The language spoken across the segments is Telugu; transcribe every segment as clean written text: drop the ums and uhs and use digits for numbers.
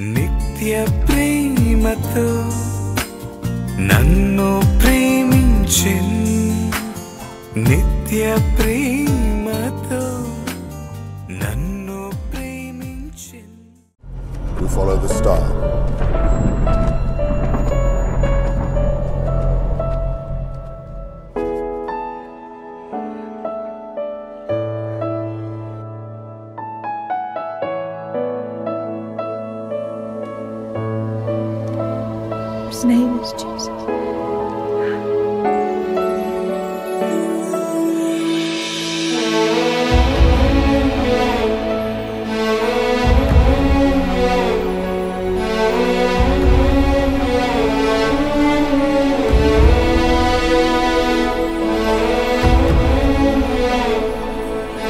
నిత్య ప్రేమతో నన్ను ప్రేమించెన్, నిత్య ప్రేమతో నన్ను ప్రేమించెన్. We follow the star. His name is Jesus.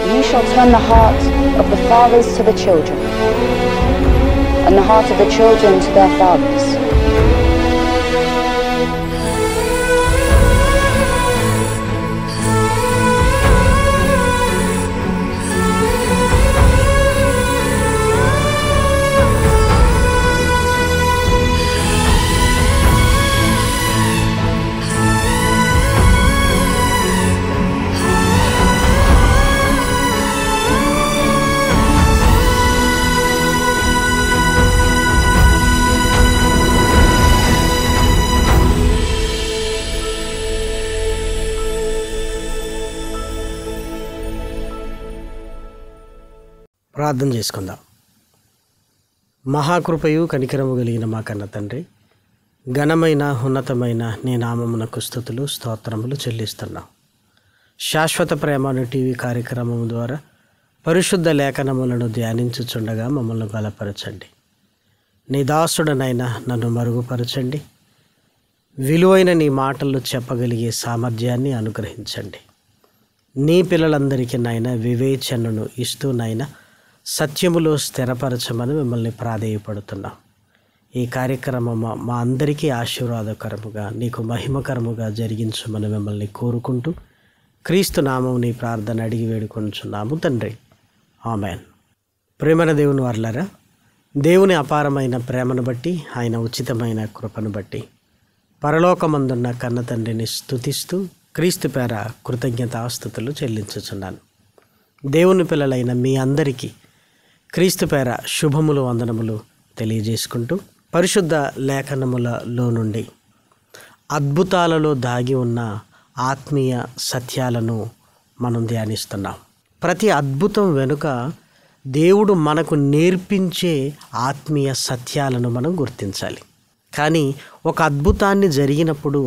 You shall turn the hearts of the fathers to the children, and the heart of the children to their fathers. ప్రార్థన చేసుకుందాం. మహాకృపయు కనికరము కలిగిన మా కన్న తండ్రి, ఘనమైన ఉన్నతమైన నీ నామమునకు స్తుతులు స్తోత్రములు చెల్లిస్తున్నాం. శాశ్వత ప్రేమ టీవీ కార్యక్రమం ద్వారా పరిశుద్ధ లేఖనములను ధ్యానించుచుండగా మమ్మల్ని బలపరచండి. నీ దాసుడనైనా నన్ను మరుగుపరచండి. విలువైన నీ మాటలు చెప్పగలిగే సామర్థ్యాన్ని అనుగ్రహించండి. నీ పిల్లలందరికీ నాయన వివేచనను ఇస్తూ నాయన సత్యములో స్థిరపరచమని మిమ్మల్ని ప్రాధేయపడుతున్నాం. ఈ కార్యక్రమం మా అందరికీ ఆశీర్వాదకరముగా నీకు మహిమకరముగా జరిగించమని మిమ్మల్ని కోరుకుంటూ క్రీస్తు నామం నీ ప్రార్థన అడిగి వేడుకొనుచున్నాము తండ్రి, ఆమెన్. ప్రేమన దేవుని వర్లారా, దేవుని అపారమైన ప్రేమను బట్టి, ఆయన ఉచితమైన కృపను బట్టి పరలోకమందున్న కన్న తండ్రిని స్తుతిస్తూ క్రీస్తు పేర కృతజ్ఞతాస్తుతులు చెల్లించుచున్నాను. దేవుని పిల్లలైన మీ అందరికీ క్రీస్తు పేర శుభములు వందనములు తెలియజేసుకుంటూ పరిశుద్ధ లేఖనములలో నుండి అద్భుతాలలో దాగి ఉన్న ఆత్మీయ సత్యాలను మనం ధ్యానిస్తున్నాం. ప్రతి అద్భుతం వెనుక దేవుడు మనకు నేర్పించే ఆత్మీయ సత్యాలను మనం గుర్తించాలి. కానీ ఒక అద్భుతాన్ని జరిగినప్పుడు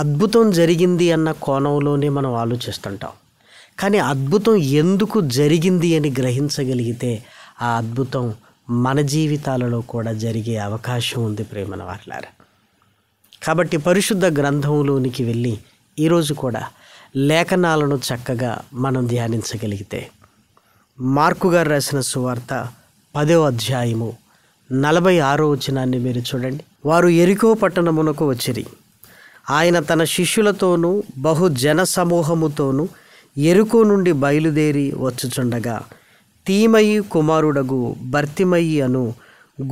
అద్భుతం జరిగింది అన్న కోణంలోనే మనం ఆలోచిస్తుంటాం. కానీ అద్భుతం ఎందుకు జరిగింది అని గ్రహించగలిగితే ఆ అద్భుతం మన జీవితాలలో కూడా జరిగే అవకాశం ఉంది ప్రేమన వారలారా. కాబట్టి పరిశుద్ధ గ్రంథంలోనికి వెళ్ళి ఈరోజు కూడా లేఖనాలను చక్కగా మనం ధ్యానించగలిగితే, మార్కు గారు రాసిన సువార్త 10వ అధ్యాయము 46వ వచనాన్ని మీరు చూడండి. వారు యెరికో పట్టణమునకు వచ్చిరి. ఆయన తన శిష్యులతోనూ బహు జన సమూహముతోనూ యెరికో నుండి బయలుదేరి వచ్చుచుండగా తీమయి కుమారుడగు బర్తిమయి అను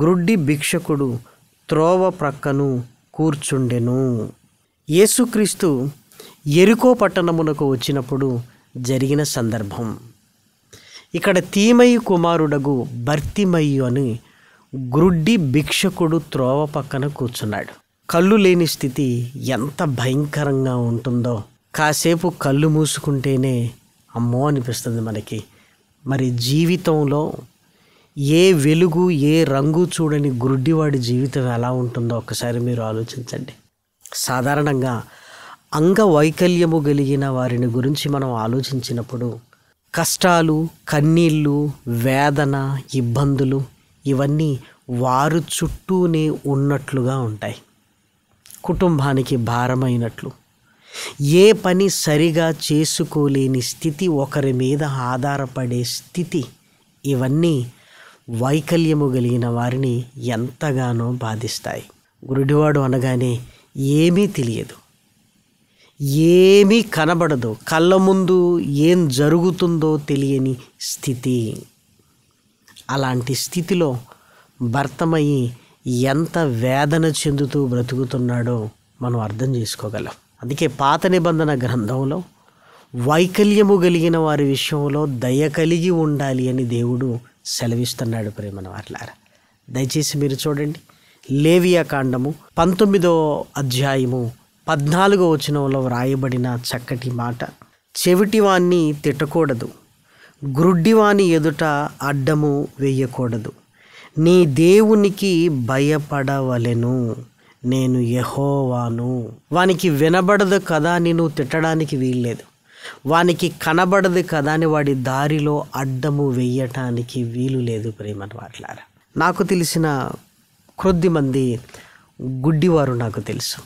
గ్రుడ్డి భిక్షకుడు త్రోవ ప్రక్కను కూర్చుండెను. యేసుక్రీస్తు యెరికో పట్టణమునకు వచ్చినప్పుడు జరిగిన సందర్భం. ఇక్కడ తీమయి కుమారుడగు బర్తిమయి అని గ్రుడ్డి భిక్షకుడు త్రోవ పక్కన కూర్చున్నాడు. కళ్ళు లేని స్థితి ఎంత భయంకరంగా ఉంటుందో కాసేపు కళ్ళు మూసుకుంటేనే అమ్మో అనిపిస్తుంది మనకి. మరి జీవితంలో ఏ వెలుగు ఏ రంగు చూడని గుడ్డివాడి జీవితం ఎలా ఉంటుందో ఒకసారి మీరు ఆలోచించండి. సాధారణంగా అంగవైకల్యము కలిగిన వారిని గురించి మనం ఆలోచించినప్పుడు కష్టాలు, కన్నీళ్ళు, వేదన, ఇబ్బందులు ఇవన్నీ వారు చుట్టూనే ఉన్నట్లుగా ఉంటాయి. కుటుంబానికి భారమైనట్లు, ఏ పని సరిగా చేసుకోలేని స్థితి, ఒకరి మీద ఆధారపడే స్థితి, ఇవన్నీ వైకల్యము కలిగిన వారిని ఎంతగానో బాధిస్తాయి. గురుడివాడు అనగానే ఏమీ తెలియదు, ఏమీ కనబడదు, కళ్ళ ముందు ఏం జరుగుతుందో తెలియని స్థితి. అలాంటి స్థితిలో భర్తమయ్యి ఎంత వేదన చెందుతూ బ్రతుకుతున్నాడో మనం అర్థం చేసుకోగలం. అందుకే పాత నిబంధన గ్రంథంలో వైకల్యము కలిగిన వారి విషయంలో దయ కలిగి ఉండాలి అని దేవుడు సెలవిస్తున్నాడు. ప్రేమన వారలారా, దయచేసి మీరు చూడండి, లేవియా కాండము 19వ అధ్యాయము 14వ వచనంలో వ్రాయబడిన చక్కటి మాట: చెవిటివాణ్ణి తిట్టకూడదు, గ్రుడ్డివాని ఎదుట అడ్డము వేయకూడదు, నీ దేవునికి భయపడవలెను, నేను యెహోవాను. వానికి వినబడదు కదా అని నువ్వు తిట్టడానికి వీల్లేదు, వానికి కనబడదు కదా అని వాడి దారిలో అడ్డము వేయటానికి వీలు లేదు. ప్రేమన వారలారా, నాకు తెలిసిన కొద్ది మంది గుడ్డివారు నాకు తెలుసు.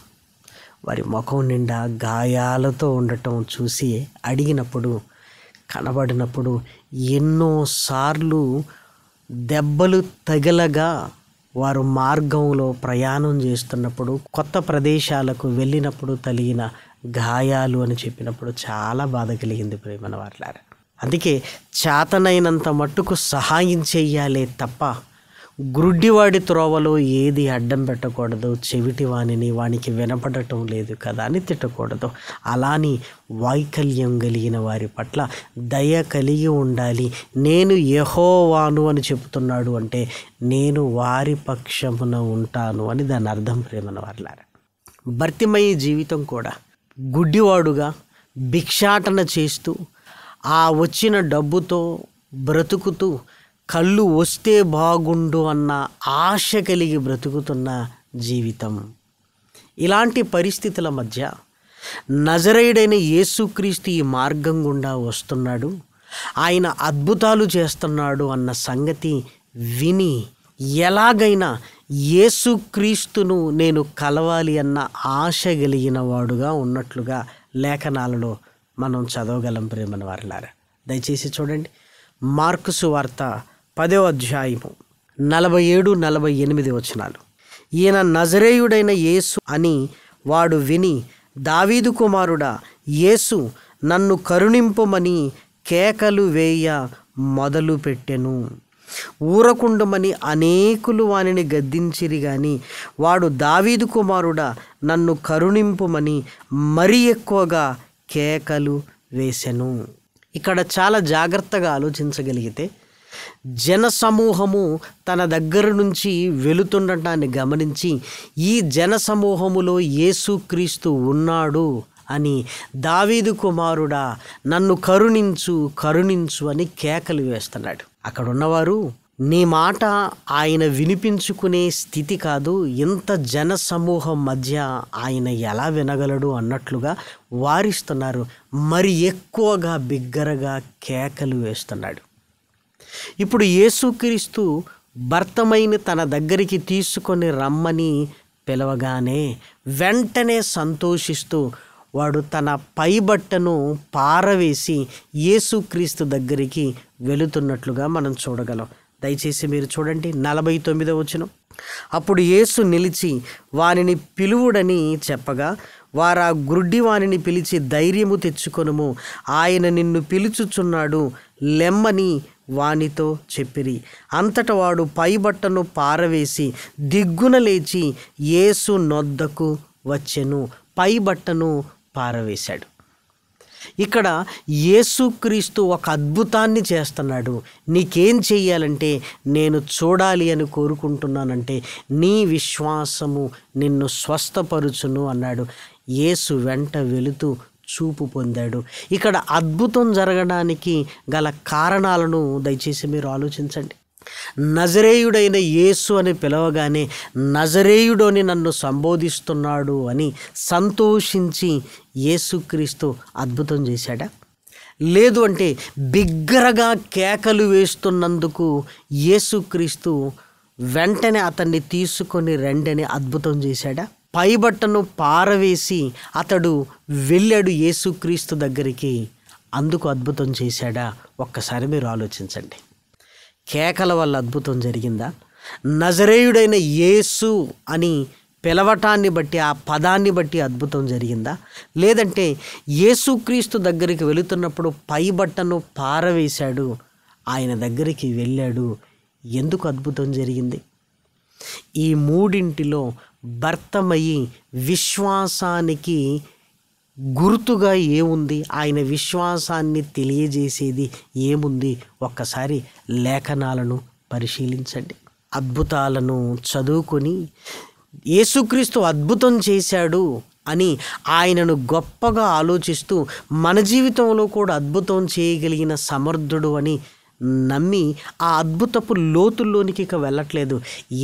వారి ముఖం నిండా గాయాలతో ఉండటం చూసి అడిగినప్పుడు, కనబడినప్పుడు ఎన్నోసార్లు దెబ్బలు తగలగా వారు మార్గంలో ప్రయాణం చేస్తున్నప్పుడు, కొత్త ప్రదేశాలకు వెళ్ళినప్పుడు తగిలిన గాయాలు అని చెప్పినప్పుడు చాలా బాధ కలిగింది. ప్రేమన వారలారా, అందుకే చేతనైనంత మట్టుకు సహాయం చెయ్యాలే తప్ప గ్రుడ్డివాడి త్రోవలో ఏది అడ్డం పెట్టకూడదు, చెవిటి వానికి వినపడటం లేదు కదా అని తిట్టకూడదు. అలాని వైకల్యం కలిగిన వారి పట్ల దయ కలిగి ఉండాలి. నేను యెహోవాను అని చెప్తున్నాడు అంటే నేను వారి పక్షమున ఉంటాను అని దాని అర్థం. ప్రేమన వారలారా, భర్తిమయ్యే జీవితం కూడా గుడ్డివాడుగా భిక్షాటన చేస్తూ ఆ వచ్చిన డబ్బుతో బ్రతుకుతూ కళ్ళు వస్తే బాగుండు అన్న ఆశ కలిగి బ్రతుకుతున్న జీవితం. ఇలాంటి పరిస్థితుల మధ్య నజరేయుడైన యేసుక్రీస్తు ఈ మార్గం గుండా వస్తున్నాడు, ఆయన అద్భుతాలు చేస్తున్నాడు అన్న సంగతి విని ఎలాగైనా యేసుక్రీస్తును నేను కలవాలి అన్న ఆశ కలిగిన వాడుగా ఉన్నట్లుగా లేఖనాలలో మనం చదవగలం. ప్రేమన వారలారా, దయచేసి చూడండి, మార్కు సువార్త 10వ అధ్యాయము 47-48 వచనాలు: ఈయన నజరేయుడైన యేసు అని వాడు విని, దావీదు కుమారుడా యేసు, నన్ను కరుణింపుమని కేకలు వేయ మొదలుపెట్టెను. ఊరకుండమని అనేకులు వానిని గద్దించిరి గాని వాడు, దావీదు కుమారుడా నన్ను కరుణింపుమని మరీ ఎక్కువగా కేకలు వేసెను. ఇక్కడ చాలా జాగ్రత్తగా ఆలోచించగలిగితే, జనసమూహము తన దగ్గర నుంచి వెళుతుండటాన్ని గమనించి ఈ జనసమూహములో యేసుక్రీస్తు ఉన్నాడు అని, దావీదు కుమారుడా నన్ను కరుణించు కరుణించు అని కేకలు వేస్తున్నాడు. అక్కడ ఉన్నవారు నీ మాట ఆయన వినిపించుకునే స్థితి కాదు, ఇంత జనసమూహం మధ్య ఆయన ఎలా వినగలడు అన్నట్లుగా వారిస్తున్నారు. మరి ఎక్కువగా బిగ్గరగా కేకలు వేస్తున్నాడు. ఇప్పుడు యేసుక్రీస్తు భర్తమైన తన దగ్గరికి తీసుకొని రమ్మని పిలవగానే వెంటనే సంతోషిస్తూ వాడు తన పైబట్టను పారవేసి యేసుక్రీస్తు దగ్గరికి వెళుతున్నట్లుగా మనం చూడగలం. దయచేసి మీరు చూడండి, 49వ వచనం: అప్పుడు యేసు నిలిచి వానిని పిలువుడని చెప్పగా వారా గుడ్డి వానిని పిలిచి, ధైర్యము తెచ్చుకొనుము, ఆయన నిన్ను పిలుచుచున్నాడు, లెమ్మని వానితో చెప్పిరి. అంతట వాడు పైబట్టను పారవేసి దిగ్గున లేచి యేసు నొద్దకు వచ్చెను. పైబట్టను పారవేశాడు. ఇక్కడ యేసుక్రీస్తు ఒక అద్భుతాన్ని చేస్తున్నాడు. నీకేం చెయ్యాలంటే, నేను చూడాలి అని కోరుకుంటున్నానంటే నీ విశ్వాసము నిన్ను స్వస్థపరుచును అన్నాడు. యేసు వెంట వెళుతూ చూపు పొందాడు. ఇక్కడ అద్భుతం జరగడానికి గల కారణాలను దయచేసి మీరు ఆలోచించండి. నజరేయుడైన యేసు అని పిలవగానే నజరేయుడని నన్ను సంబోధిస్తున్నాడు అని సంతోషించి యేసుక్రీస్తు అద్భుతం చేశాడా? లేదు అంటే బిగ్గరగా కేకలు వేస్తున్నందుకు యేసుక్రీస్తు వెంటనే అతన్ని తీసుకొని రెండని అద్భుతం చేశాడా? పైబట్టను పారవేసి అతడు వెళ్ళాడు యేసుక్రీస్తు దగ్గరికి, అందుకు అద్భుతం చేశాడా? ఒక్కసారి మీరు ఆలోచించండి. కేకల వల్ల అద్భుతం జరిగిందా? నజరేయుడైన యేసు అని పిలవటాన్ని బట్టి, ఆ పదాన్ని బట్టి అద్భుతం జరిగిందా? లేదంటే యేసుక్రీస్తు దగ్గరికి వెళుతున్నప్పుడు పైబట్టను పారవేశాడు, ఆయన దగ్గరికి వెళ్ళాడు, ఎందుకు అద్భుతం జరిగింది? ఈ మూడింటిలో భర్తమయి విశ్వాసానికి గుర్తుగా ఏముంది, ఆయన విశ్వాసాన్ని తెలియజేసేది ఏముంది? ఒక్కసారి లేఖనాలను పరిశీలించండి. అద్భుతాలను చదువుకొని యేసుక్రీస్తు అద్భుతం చేశాడు అని ఆయనను గొప్పగా ఆలోచిస్తూ మన జీవితంలో కూడా అద్భుతం చేయగలిగిన సమర్థుడు అని నమ్మి ఆ అద్భుతపు లోతుల్లోనికి ఇక వెళ్ళట్లేదు.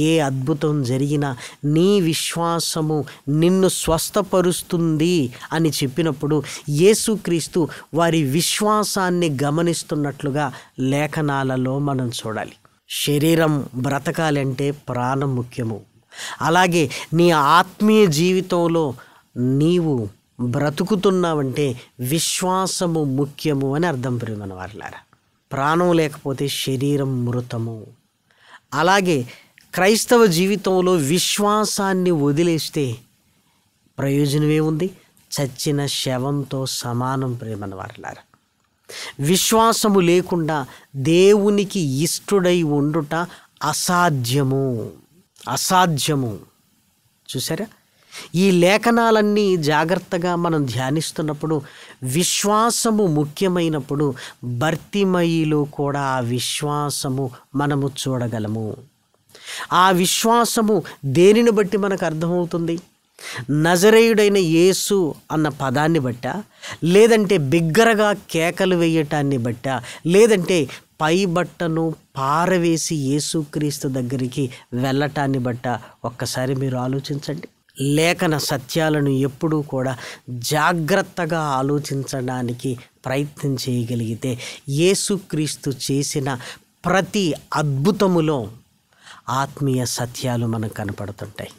ఏ అద్భుతం జరిగినా నీ విశ్వాసము నిన్ను స్వస్థపరుస్తుంది అని చెప్పినప్పుడు యేసుక్రీస్తు వారి విశ్వాసాన్ని గమనిస్తున్నట్లుగా లేఖనాలలో మనం చూడాలి. శరీరం బ్రతకాలంటే ప్రాణం ముఖ్యము. అలాగే నీ ఆత్మీయ జీవితంలో నీవు బ్రతుకుతున్నావంటే విశ్వాసము ముఖ్యము అని అర్థం. ప్రియమైన వారలారా, ప్రాణం లేకపోతే శరీరం మృతము. అలాగే క్రైస్తవ జీవితంలో విశ్వాసాన్ని వదిలేస్తే ప్రయోజనం ఏముంది? చచ్చిన శవంతో సమానం. ప్రియమైన వారలారా, విశ్వాసము లేకుండా దేవునికి ఇష్టడై ఉండుట అసాధ్యము. చూసారా? ఈ లేఖనాలన్నీ జాగ్రత్తగా మనం ధ్యానిస్తున్నప్పుడు విశ్వాసము ముఖ్యమైనప్పుడు భర్తిమయిలో కూడా ఆ విశ్వాసము మనము చూడగలము. ఆ విశ్వాసము దేనిని బట్టి మనకు అర్థమవుతుంది? నజరేయుడైన యేసు అన్న పదాన్ని బట్టా, లేదంటే బిగ్గరగా కేకలు వేయటాన్ని బట్టా, లేదంటే పై బట్టను పారవేసి యేసుక్రీస్తు దగ్గరికి వెళ్ళటాన్ని బట్టా ఒక్కసారి మీరు ఆలోచించండి. లేఖన సత్యాలను ఎప్పుడూ కూడా జాగ్రత్తగా ఆలోచించడానికి ప్రయత్నం చేయగలిగితే యేసుక్రీస్తు చేసిన ప్రతి అద్భుతములో ఆత్మీయ సత్యాలు మనకు కనపడుతుంటాయి.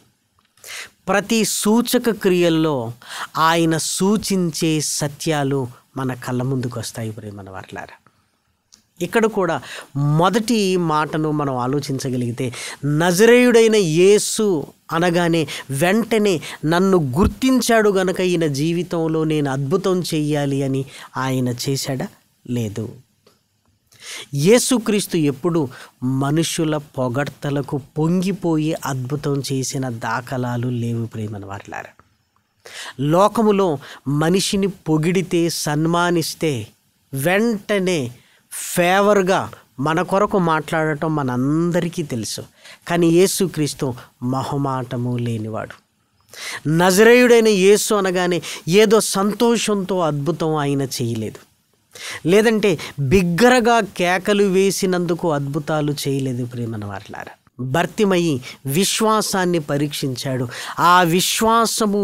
ప్రతి సూచక క్రియల్లో ఆయన సూచించే సత్యాలు మన కళ్ళ ముందుకు వస్తాయి. ప్రియమైన వారలారా, ఇక్కడ కూడా మొదటి మాటను మనం ఆలోచించగలిగితే నజరేయుడైన యేసు అనగానే వెంటనే నన్ను గుర్తించాడు గనక ఈయన జీవితంలో నేను అద్భుతం చెయ్యాలి అని ఆయన చేశాడా? లేదు. యేసుక్రీస్తు ఎప్పుడు మనుషుల పొగడ్తలకు పొంగిపోయి అద్భుతం చేసిన దాఖలాలు లేవు. ప్రియమైన వారలారా, లోకములో మనిషిని పొగిడితే సన్మానిస్తే వెంటనే ఫేవర్గా మన కొరకు మాట్లాడటం మనందరికీ తెలుసు. కానీ యేసుక్రీస్తు మొహమాటము లేనివాడు. నజరేయుడైన యేసు అనగానే ఏదో సంతోషంతో అద్భుతం ఆయన చేయలేదు, లేదంటే బిగ్గరగా కేకలు వేసినందుకు అద్భుతాలు చేయలేదు. ప్రియమైన వారలారా, భర్తిమయి విశ్వాసాన్ని పరీక్షించాడు. ఆ విశ్వాసము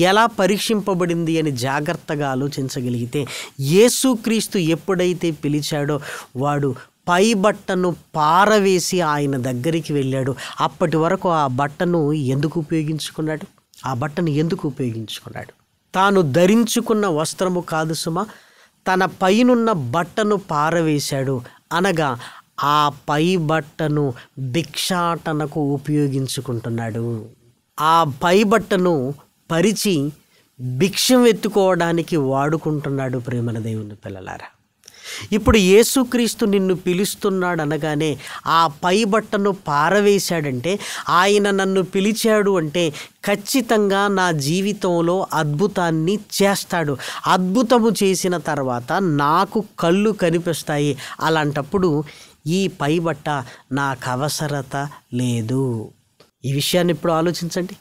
ఎలా పరీక్షింపబడింది అని జాగ్రత్తగా ఆలోచించగలిగితే యేసుక్రీస్తు ఎప్పుడైతే పిలిచాడో వాడు పై బట్టను పారవేసి ఆయన దగ్గరికి వెళ్ళాడు. అప్పటి వరకు ఆ బట్టను ఎందుకు ఉపయోగించుకున్నాడు? తాను ధరించుకున్న వస్త్రము కాదు సుమా, తన పైనున్న బట్టను పారవేశాడు. అనగా ఆ పై బట్టను భిక్షాటనకు ఉపయోగించుకుంటున్నాడు. ఆ పై బట్టను పరిచి భిక్షం ఎత్తుకోవడానికి వాడుకుంటున్నాడు. ప్రేమన దేవుని పిల్లలారా, ఇప్పుడు యేసుక్రీస్తు నిన్ను పిలుస్తున్నాడు అనగానే ఆ పై బట్టను పారవేశాడంటే ఆయన నన్ను పిలిచాడు అంటే ఖచ్చితంగా నా జీవితంలో అద్భుతాన్ని చేస్తాడు. అద్భుతము చేసిన తర్వాత నాకు కళ్ళు కనిపిస్తాయి. అలాంటప్పుడు ఈ పై బట్ట నాకు అవసరత లేదు. ఈ విషయాన్ని ఇప్పుడు ఆలోచించండి.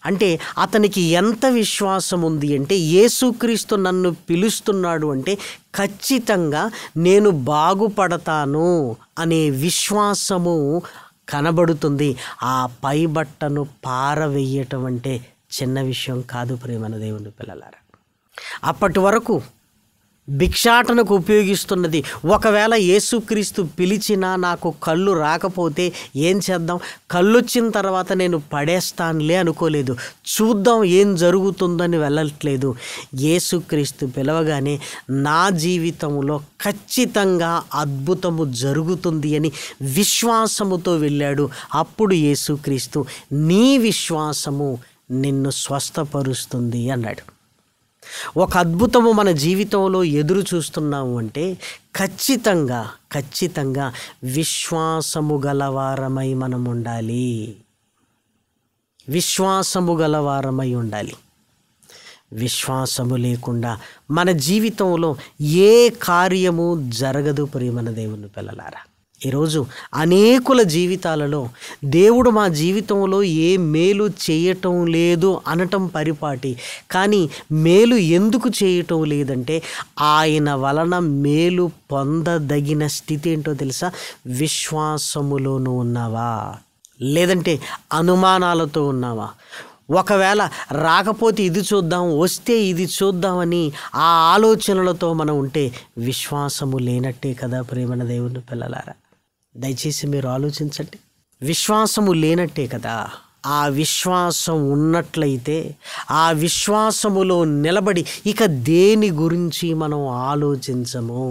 అంటే అతనికి ఎంత విశ్వాసం ఉంది అంటే యేసుక్రీస్తు నన్ను పిలుస్తున్నాడు అంటే ఖచ్చితంగా నేను బాగుపడతాను అనే విశ్వాసము కనబడుతుంది. ఆ పై బట్టను పారవేయటం అంటే చిన్న విషయం కాదు. ప్రేమన దేవుని పిల్లలారా, అప్పటి వరకు భిక్షాటనకు ఉపయోగిస్తున్నది. ఒకవేళ యేసుక్రీస్తు పిలిచినా నాకు కళ్ళు రాకపోతే ఏం చేద్దాం, కళ్ళు వచ్చిన తర్వాత నేను పడేస్తానులే అనుకోలేదు. చూద్దాం ఏం జరుగుతుందని వెళ్ళట్లేదు. యేసుక్రీస్తు పిలవగానే నా జీవితంలో ఖచ్చితంగా అద్భుతము జరుగుతుంది అని విశ్వాసముతో వెళ్ళాడు. అప్పుడు యేసుక్రీస్తు నీ విశ్వాసము నిన్ను స్వస్థపరుస్తుంది అన్నాడు. ఒక అద్భుతము మన జీవితంలో ఎదురు చూస్తున్నాము అంటే ఖచ్చితంగా విశ్వాసము గలవారమై మనం ఉండాలి. విశ్వాసము గలవారమై ఉండాలి. విశ్వాసము లేకుండా మన జీవితంలో ఏ కార్యము జరగదు ప్రియమైన దేవుని పిల్లలారా. ఈరోజు అనేకుల జీవితాలలో దేవుడు మా జీవితంలో ఏ మేలు చేయటం లేదు అనటం పరిపాటి, కానీ మేలు ఎందుకు చేయటం లేదంటే ఆయన వలన మేలు పొందదగిన స్థితి ఏంటో తెలుసా? విశ్వాసములోనూ ఉన్నావా, లేదంటే అనుమానాలతో ఉన్నావా? ఒకవేళ రాకపోతే ఇది చూద్దాం, వస్తే ఇది చూద్దామని ఆ ఆలోచనలతో మనం ఉంటే విశ్వాసము లేనట్టే కదా ప్రియమైన దేవుని పిల్లలారా. దయచేసి మీరు ఆలోచించండి. విశ్వాసము లేనట్టే కదా. ఆ విశ్వాసం ఉన్నట్లయితే ఆ విశ్వాసములో నిలబడి ఇక దేని గురించి మనం ఆలోచించము.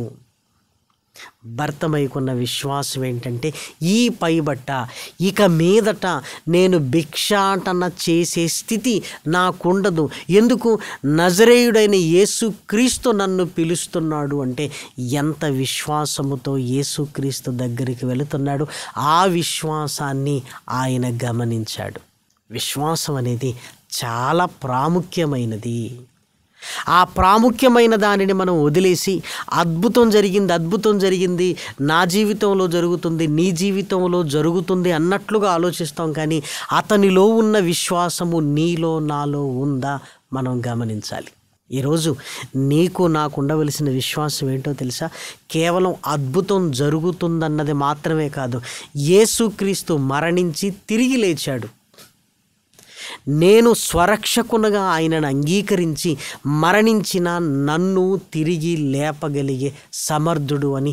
భర్తమైకున్న విశ్వాసం ఏంటంటే ఈ పైబట్ట ఇక మీదట నేను భిక్షాటన చేసే స్థితి నాకుండదు. ఎందుకు? నజరేయుడైన యేసుక్రీస్తు నన్ను పిలుస్తున్నాడు అంటే ఎంత విశ్వాసముతో యేసుక్రీస్తు దగ్గరికి వెళుతున్నాడు. ఆ విశ్వాసాన్ని ఆయన గమనించాడు. విశ్వాసం అనేది చాలా ప్రాముఖ్యమైనది. ఆ ప్రాముఖ్యమైన దానిని మనం వదిలేసి అద్భుతం జరిగింది, నా జీవితంలో జరుగుతుంది, నీ జీవితంలో జరుగుతుంది అన్నట్లుగా ఆలోచిస్తాం. కానీ అతనిలో ఉన్న విశ్వాసము నీలో నాలో ఉందా మనం గమనించాలి. ఈరోజు నీకు నాకు ఉండవలసిన విశ్వాసం ఏంటో తెలుసా? కేవలం అద్భుతం జరుగుతుందన్నది మాత్రమే కాదు, యేసుక్రీస్తు మరణించి తిరిగి లేచాడు, నేను స్వరక్షకునిగా ఆయనను అంగీకరించి మరణించిన నన్ను తిరిగి లేపగలిగే సమర్థుడు అని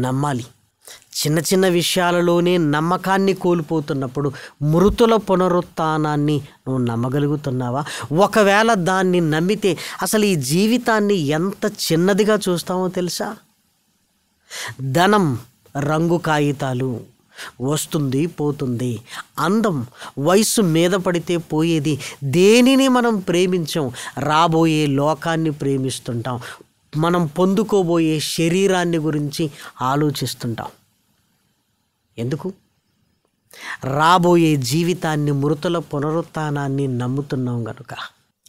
నమ్మాలి. చిన్న చిన్న విషయాలలోనే నమ్మకాన్ని కోల్పోతున్నప్పుడు మృతుల పునరుత్థానాన్ని నువ్వు నమ్మగలుగుతున్నావా? ఒకవేళ దాన్ని నమ్మితే అసలు ఈ జీవితాన్ని ఎంత చిన్నదిగా చూస్తామో తెలుసా? ధనం రంగు కాగితాలు, వస్తుంది పోతుంది. అందం వయసు మీద పడితే పోయేది. దేనిని మనం ప్రేమించాం? రాబోయే లోకాన్ని ప్రేమిస్తుంటాం. మనం పొందుకోబోయే శరీరాన్ని గురించి ఆలోచిస్తుంటాం. ఎందుకు? రాబోయే జీవితాన్ని, మృతుల పునరుత్థానాన్ని నమ్ముతున్నాం గనుక.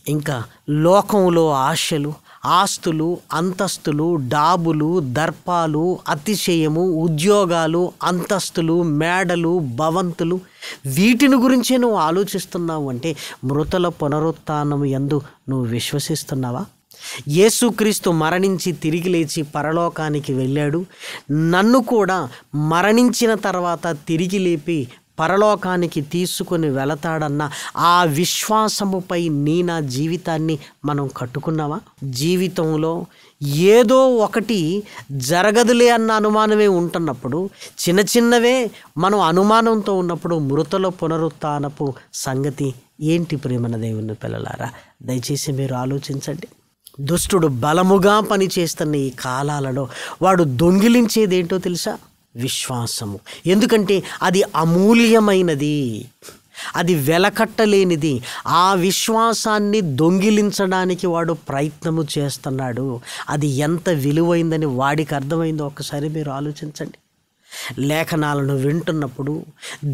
ఇంకా లోకంలో ఆశలు, ఆస్తులు, అంతస్తులు, డాబులు, దర్పాలు, అతిశయము, ఉద్యోగాలు, అంతస్తులు, మేడలు, భవంతులు, వీటిని గురించే నువ్వు ఆలోచిస్తున్నావు అంటే మృతుల పునరుత్థానం యందు నువ్వు విశ్వసిస్తున్నావా? యేసుక్రీస్తు మరణించి తిరిగి లేచి పరలోకానికి వెళ్ళాడు. నన్ను కూడా మరణించిన తర్వాత తిరిగి లేపి పరలోకానికి తీసుకొని వెళతాడన్న ఆ విశ్వాసముపై నా జీవితాన్ని మనం కట్టుకున్నావా? జీవితంలో ఏదో ఒకటి జరగదులే అన్న అనుమానమే ఉంటున్నప్పుడు, చిన్న చిన్నవే మనం అనుమానంతో ఉన్నప్పుడు మృతుల పునరుత్థానపు సంగతి ఏంటి ప్రియమైన దేవుని పిల్లలారా? దయచేసి మీరు ఆలోచించండి. దుష్టుడు బలముగా పనిచేస్తున్న ఈ కాలాలలో వాడు దొంగిలించేదేంటో తెలుసా? విశ్వాసము. ఎందుకంటే అది అమూల్యమైనది, అది వెలకట్టలేనిది. ఆ విశ్వాసాన్ని దొంగిలించడానికి వాడు ప్రయత్నము చేస్తున్నాడు. అది ఎంత విలువైందని వాడికి అర్థమైందో ఒక్కసారి మీరు ఆలోచించండి. లేఖనాలను వింటున్నప్పుడు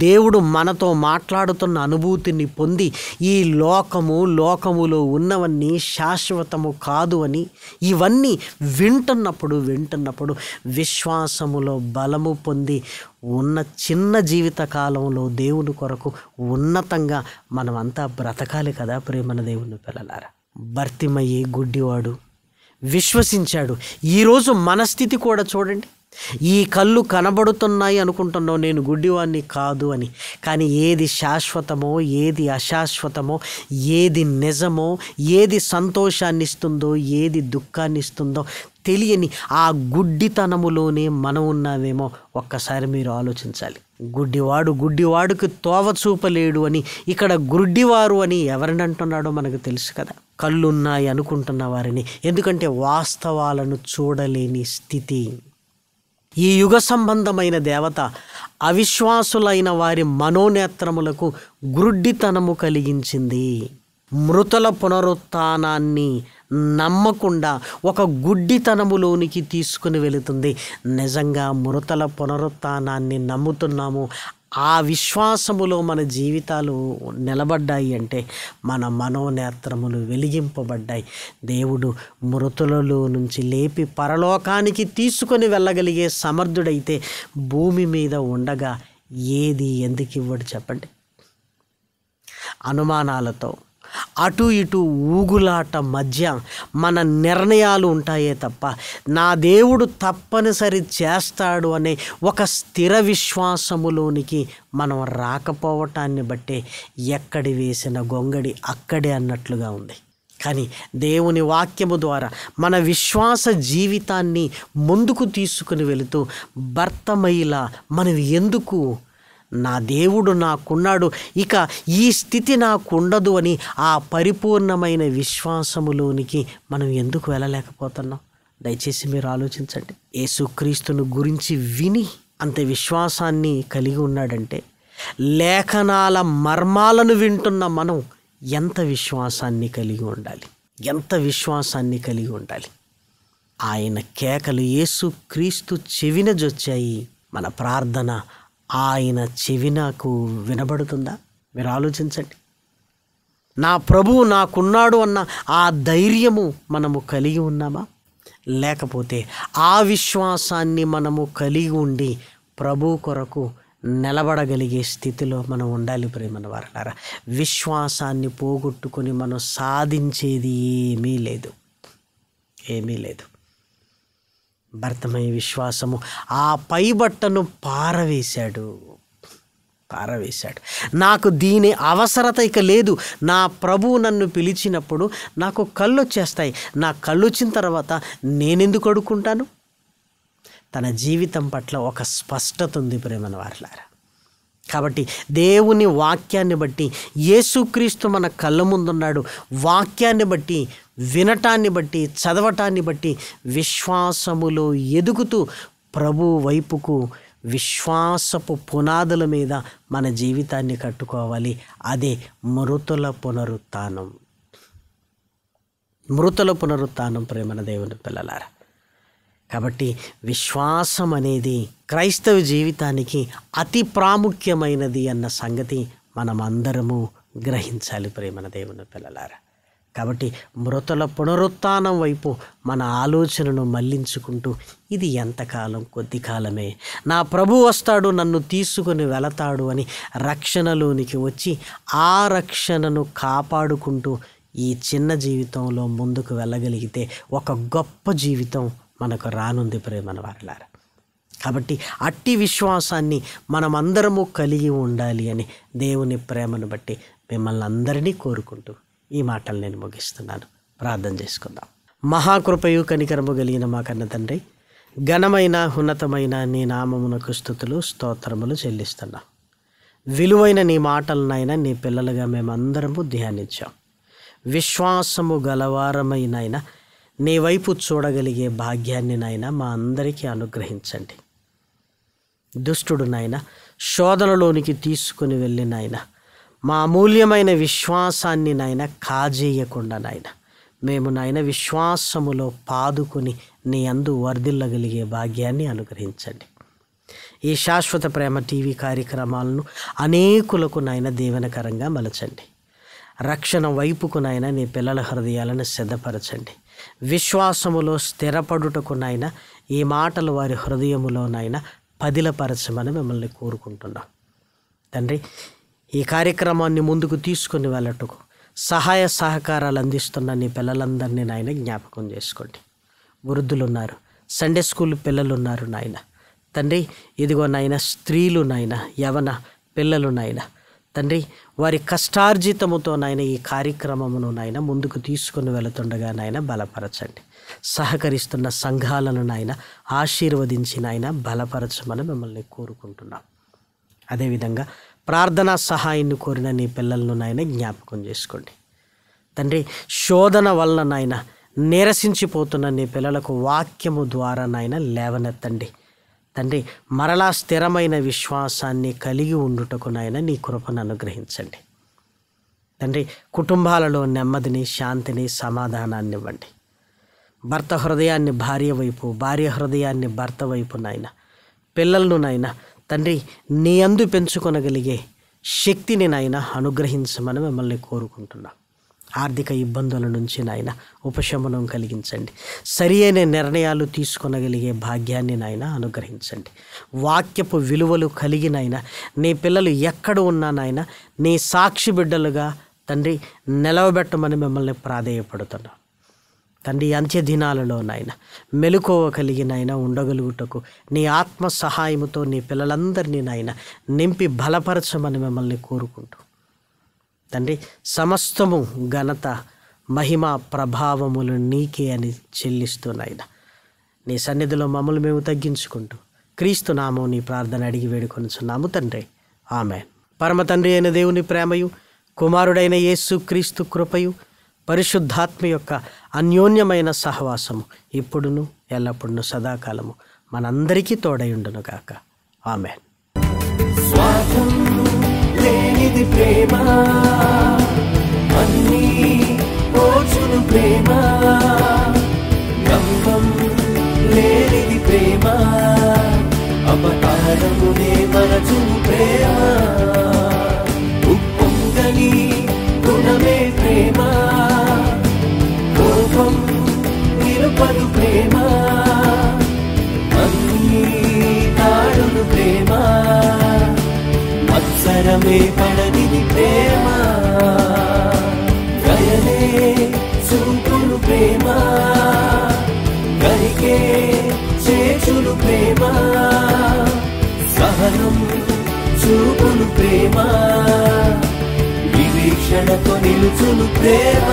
దేవుడు మనతో మాట్లాడుతున్న అనుభూతిని పొంది ఈ లోకములో ఉన్నవన్నీ శాశ్వతము కాదు అని ఇవన్నీ వింటున్నప్పుడు విశ్వాసములో బలము పొంది ఉన్న చిన్న జీవిత కాలంలో దేవుని కొరకు ఉన్నతంగా మనమంతా బ్రతకాలి కదా ప్రేమన దేవుని పిల్లలారా. భర్తిమయ్యే గుడ్డివాడు విశ్వసించాడు. ఈరోజు మన స్థితి కూడా చూడండి. ఈ కళ్ళు కనబడుతున్నాయి అనుకుంటున్నావు నేను గుడ్డివాణ్ణి కాదు అని. కానీ ఏది శాశ్వతమో, ఏది అశాశ్వతమో, ఏది నిజమో, ఏది సంతోషాన్ని ఇస్తుందో, ఏది దుఃఖాన్ని ఇస్తుందో తెలియని ఆ గుడ్డితనములోనే మనం ఉన్నామేమో ఒక్కసారి మీరు ఆలోచించాలి. గుడ్డివాడుకు తోవ చూపలేడు అని ఇక్కడ గుడ్డివారు అని ఎవరిని అంటున్నాడో మనకు తెలుసు కదా. కళ్ళున్నాయి అనుకుంటున్న వారిని, ఎందుకంటే వాస్తవాలను చూడలేని స్థితి. ఈ యుగ సంబంధమైన దేవత అవిశ్వాసులైన వారి మనోనేత్రములకు గుడ్డితనము కలిగించింది. మృతుల పునరుత్థానాన్ని నమ్మకుండా ఒక గుడ్డితనములోనికి తీసుకుని వెళుతుంది. నిజంగా మృతుల పునరుత్థానాన్ని నమ్ముతున్నాము, ఆ విశ్వాసములో మన జీవితాలు నిలబడ్డాయి అంటే మన మనోనేత్రములు వెలిగింపబడ్డాయి. దేవుడు మృతులలో నుంచి లేపి పరలోకానికి తీసుకొని వెళ్ళగలిగే సమర్థుడైతే భూమి మీద ఉండగా ఏది ఎందుకు ఇవ్వడు చెప్పండి? అనుమానాలతో అటు ఇటు ఊగులాట మధ్య మన నిర్ణయాలు ఉంటాయే తప్ప నా దేవుడు తప్పనిసరి చేస్తాడు అనే ఒక స్థిర విశ్వాసములోనికి మనం రాకపోవటాన్ని బట్టే ఎక్కడి వేసిన గొంగడి అక్కడే అన్నట్లుగా ఉంది. కానీ దేవుని వాక్యము ద్వారా మన విశ్వాస జీవితాన్ని ముందుకు తీసుకుని వెళుతూ భర్తమయిలా మనం ఎందుకు నా దేవుడు నాకున్నాడు, ఇక ఈ స్థితి నాకు ఉండదు అని ఆ పరిపూర్ణమైన విశ్వాసములోనికి మనం ఎందుకు వెళ్ళలేకపోతున్నాం? దయచేసి మీరు ఆలోచించండి. యేసుక్రీస్తును గురించి విని అంత విశ్వాసాన్ని కలిగి ఉన్నాడంటే లేఖనాల మర్మాలను వింటున్న మనం ఎంత విశ్వాసాన్ని కలిగి ఉండాలి, ఎంత విశ్వాసాన్ని కలిగి ఉండాలి. ఆయన కేకలు యేసుక్రీస్తు చెవిన జొచ్చాయి. మన ప్రార్థన ఆయన చెవినకు వినబడుతుందా? మీరు ఆలోచించండి. నా ప్రభువు నాకున్నాడు అన్న ఆ ధైర్యము మనము కలిగి ఉన్నామా? లేకపోతే ఆ విశ్వాసాన్ని మనము కలిగి ఉండి ప్రభు కొరకు నిలబడగలిగే స్థితిలో మనం ఉండాలి. ప్రేమన వారలారా, విశ్వాసాన్ని పోగొట్టుకొని మనం సాధించేది ఏమీ లేదు, ఏమీ లేదు. భర్తమై విశ్వాసము ఆ పైబట్టను పారవేశాడు. నాకు దీని అవసరత ఇక లేదు. నా ప్రభువు నన్ను పిలిచినప్పుడు నాకు కళ్ళు వచ్చేస్తాయి. నా కళ్ళు వచ్చిన తర్వాత నేనెందుకు అడుక్కుంటాను? తన జీవితం పట్ల ఒక స్పష్టత ఉంది ప్రేమన వారలారా. కాబట్టి దేవుని వాక్యాన్ని బట్టి యేసుక్రీస్తు మన కళ్ళ ముందున్నాడు. వాక్యాన్ని బట్టి, వినటాన్ని బట్టి, చదవటాన్ని బట్టి విశ్వాసములో ఎదుగుతూ ప్రభు వైపుకు విశ్వాసపు పునాదుల మీద మన జీవితాన్ని కట్టుకోవాలి. అదే మృతుల పునరుత్థానం. మృతుల పునరుత్థానం ప్రేమన దేవుని పిల్లలారా. కాబట్టి విశ్వాసం అనేది క్రైస్తవ జీవితానికి అతి ప్రాముఖ్యమైనది అన్న సంగతి మనమందరము గ్రహించాలి ప్రేమన దేవుని పిల్లలారా. కాబట్టి మృతుల పునరుత్థానం వైపు మన ఆలోచనను మళ్లించుకుంటూ ఇది ఎంతకాలం, కొద్ది కాలమే, నా ప్రభు వస్తాడు, నన్ను తీసుకుని వెళతాడు అని రక్షణలోనికి వచ్చి ఆ రక్షణను కాపాడుకుంటూ ఈ చిన్న జీవితంలో ముందుకు వెళ్ళగలిగితే ఒక గొప్ప జీవితం మనకు రానుంది ప్రేమన వారలారా. కాబట్టి అట్టి విశ్వాసాన్ని మనమందరము కలిగి ఉండాలి అని దేవుని ప్రేమను బట్టి మిమ్మల్ని అందరినీ కోరుకుంటూ ఈ మాటలు నేను ముగిస్తున్నాను. ప్రార్థన చేసుకుందాం. మహాకృపయు కనికరము కలిగిన మా కన్న తండ్రి, ఘనమైన ఉన్నతమైన నీ నామమునకు స్తుతులు స్తోత్రములు చెల్లిస్తున్నాం. విలువైన నీ మాటలనైనా నీ పిల్లలుగా మేమందరము ధ్యానించాం. విశ్వాసము గలవారమైనైనా నీ వైపు చూడగలిగే భాగ్యాన్ని నాయన మా అందరికీ అనుగ్రహించండి. దుష్టుడు నాయన శోధనలోనికి తీసుకుని వెళ్ళి నాయన మా అమూల్యమైన విశ్వాసాన్ని నాయన కాజేయకుండా నాయన మేము నాయన విశ్వాసములో పాదుకొని నీ అందు వర్ధిల్లగలిగే భాగ్యాన్ని అనుగ్రహించండి. ఈ శాశ్వత ప్రేమ టీవీ కార్యక్రమాలను అనేకులకు నాయన దీవెనకరంగా మలచండి. రక్షణ వైపుకు నాయన నీ పిల్లల హృదయాలను సిద్ధపరచండి. విశ్వాసములో స్థిరపడుటకు నాయన ఈ మాటలు వారి హృదయములో నాయన పదిలపరచమని మిమ్మల్ని కోరుకుంటున్నాం. తండ్రి, ఈ కార్యక్రమాన్ని ముందుకు తీసుకుని వెళ్ళటకు సహాయ సహకారాలు అందిస్తున్న నీ పిల్లలందరినీ నాయన జ్ఞాపకం చేసుకోండి. వృద్ధులు ఉన్నారు, సండే స్కూల్ పిల్లలు ఉన్నారు నాయన. తండ్రి, ఇదిగో నాయన స్త్రీలు నాయన, యవన పిల్లలు నాయన. తండ్రి, వారి కష్టార్జితముతో నాయన ఈ కార్యక్రమమును నాయన ముందుకు తీసుకుని వెళుతుండగా నాయన బలపరచండి. సహకరిస్తున్న సంఘాలను నాయన ఆశీర్వదించి నాయన బలపరచమని మిమ్మల్ని కోరుకుంటున్నాం. అదేవిధంగా ప్రార్థనా సహాయాన్ని కోరిన నీ పిల్లలను నాయన జ్ఞాపకం చేసుకోండి. తండ్రి, శోధన వలన నాయన నీరసించిపోతున్న నీ పిల్లలకు వాక్యము ద్వారా నాయన లేవనెత్తండి. తండ్రి, మరలా స్థిరమైన విశ్వాసాన్ని కలిగి ఉండుటకు నాయన నీ కృపను అనుగ్రహించండి. తండ్రి, కుటుంబాలలో నెమ్మదిని, శాంతిని, సమాధానాన్ని ఇవ్వండి. భర్త హృదయాన్ని భార్య వైపు, భార్య హృదయాన్ని భర్త వైపు నాయన, పిల్లలను నాయన తండ్రి నీ అందు పెంచుకొనగలిగే శక్తిని నాయన అనుగ్రహించమని మిమ్మల్ని కోరుకుంటున్నాం. ఆర్థిక ఇబ్బందుల నుంచి నాయన ఉపశమనం కలిగించండి. సరి అయిన నిర్ణయాలు తీసుకొనగలిగే భాగ్యాన్ని నాయన అనుగ్రహించండి. వాక్యపు విలువలు కలిగినైనా నీ పిల్లలు ఎక్కడ ఉన్నా నాయన నీ సాక్షి బిడ్డలుగా తండ్రి నిలవబెట్టమని మిమ్మల్ని ప్రాధేయపడుతున్నాం. తండ్రి అంత్య దినాలలో నాయన మెలకువ కలిగినైనా ఉండగలుగుటకు నీ ఆత్మ సహాయముతో నీ పిల్లలందరినీ నాయన నింపి బలపరచమని మిమ్మల్ని కోరుకుంటూ తండ్రి సమస్తము ఘనత మహిమ ప్రభావములు నీకే అని చెల్లిస్తున్నాయినా నీ సన్నిధిలో మమ్మల్ని మేము తగ్గించుకుంటూ క్రీస్తు నామం నీ ప్రార్థన అడిగి వేడుకొనుచున్నాము తండ్రి. ఆమేన్. పరమ తండ్రి అయిన దేవుని ప్రేమయు కుమారుడైన యేసు క్రీస్తు కృపయు పరిశుద్ధాత్మ యొక్క అన్యోన్యమైన సహవాసము ఇప్పుడును ఎల్లప్పుడూ సదాకాలము మనందరికీ తోడయుండును గాక. ఆమేన్. స్వార్థం లేనిది ప్రేమ, అన్నీ ఓర్చును ప్రేమ, గంభం లేనిది ప్రేమ, అపకారమునే మరచును ప్రేమ, ఉప్పొంగని గుణమే ప్రేమ, కోపం నిలుపదు ప్రేమ, అన్నీ తాడును ప్రేమ, మత్సరమే పడనిది ప్రేమ, దయనే చూపును ప్రేమ, గరికే చేచును ప్రేమ, సహనం చూపును ప్రేమ, వివీక్షణతో నిలుచును ప్రేమ.